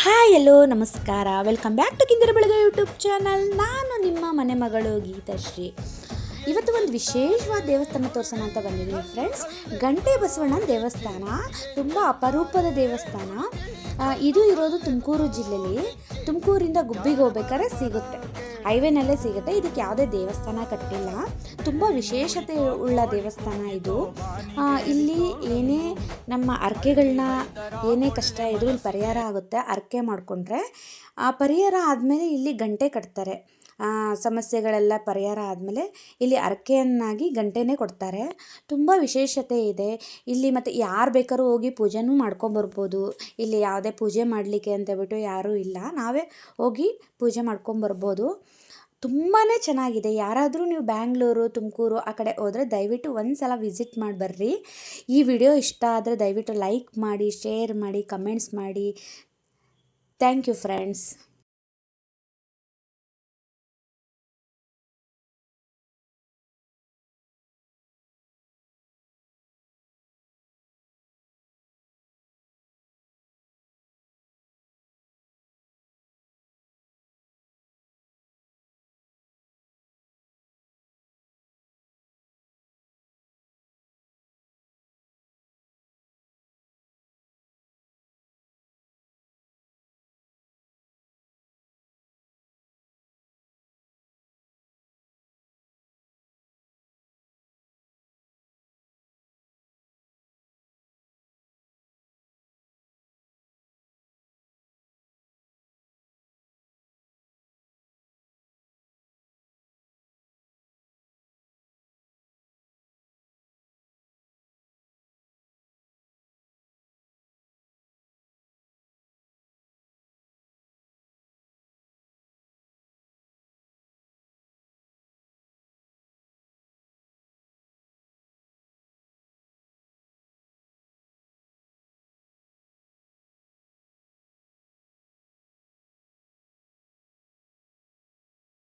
Hi ಎಲ್ಲೋ ನಮಸ್ಕಾರ, welcome back to ಕಿಂದಿರ ಬೆಳಗ್ಗೆ YouTube channel. ನಾನು ನಿಮ್ಮ ಮನೆ ಮಗಳು ಗೀತಾಶ್ರೀ. ಇವತ್ತು ಒಂದು ವಿಶೇಷವಾದ ದೇವಸ್ಥಾನ ತೋರಿಸೋಣ ಅಂತ ಬಂದಿದ್ದೀನಿ ಫ್ರೆಂಡ್ಸ್. ಗಂಟೆ ಬಸವಣ್ಣನ ದೇವಸ್ಥಾನ ತುಂಬ ಅಪರೂಪದ ದೇವಸ್ಥಾನ. ಇದು ಇರೋದು ತುಮಕೂರು ಜಿಲ್ಲೆಯಲ್ಲಿ. ತುಮಕೂರಿಂದ ಗುಬ್ಬಿಗೆ ಹೋಗ್ಬೇಕಾದ್ರೆ ಸಿಗುತ್ತೆ, ಹೈವೇನಲ್ಲೇ ಸಿಗುತ್ತೆ. ಇದಕ್ಕೆ ಯಾವುದೇ ದೇವಸ್ಥಾನ ಕಟ್ಟಿಲ್ಲ, ತುಂಬ ವಿಶೇಷತೆ ಉಳ್ಳ ದೇವಸ್ಥಾನ ಇದು. ಇಲ್ಲಿ ಏನೇ ನಮ್ಮ ಅರ್ಕೆಗಳನ್ನ, ಏನೇ ಕಷ್ಟ ಇದ್ರೂ ಇಲ್ಲಿ ಪರಿಹಾರ ಆಗುತ್ತೆ. ಅರ್ಕೆ ಮಾಡಿಕೊಂಡ್ರೆ ಆ ಪರಿಹಾರ ಆದಮೇಲೆ ಇಲ್ಲಿ ಗಂಟೆ ಕಟ್ತಾರೆ. ಸಮಸ್ಯೆಗಳೆಲ್ಲ ಪರಿಹಾರ ಆದಮೇಲೆ ಇಲ್ಲಿ ಅರ್ಕೆಯನ್ನಾಗಿ ಗಂಟೆನೇ ಕೊಡ್ತಾರೆ. ತುಂಬ ವಿಶೇಷತೆ ಇದೆ ಇಲ್ಲಿ. ಮತ್ತು ಯಾರು ಬೇಕಾದ್ರೂ ಹೋಗಿ ಪೂಜೆನೂ ಮಾಡ್ಕೊಂಬರ್ಬೋದು. ಇಲ್ಲಿ ಯಾವುದೇ ಪೂಜೆ ಮಾಡಲಿಕ್ಕೆ ಅಂತೇಳ್ಬಿಟ್ಟು ಯಾರೂ ಇಲ್ಲ, ನಾವೇ ಹೋಗಿ ಪೂಜೆ ಮಾಡ್ಕೊಂಬರ್ಬೋದು. ತುಂಬಾ ಚೆನ್ನಾಗಿದೆ. ಯಾರಾದರೂ ನೀವು ಬ್ಯಾಂಗ್ಳೂರು, ತುಮಕೂರು ಆ ಕಡೆ ಹೋದರೆ ದಯವಿಟ್ಟು ಒಂದು ಸಲ ವಿಸಿಟ್ ಮಾಡಿ ಬರ್ರಿ. ಈ ವಿಡಿಯೋ ಇಷ್ಟ ಆದರೆ ದಯವಿಟ್ಟು ಲೈಕ್ ಮಾಡಿ, ಶೇರ್ ಮಾಡಿ, ಕಮೆಂಟ್ಸ್ ಮಾಡಿ. Thank you friends.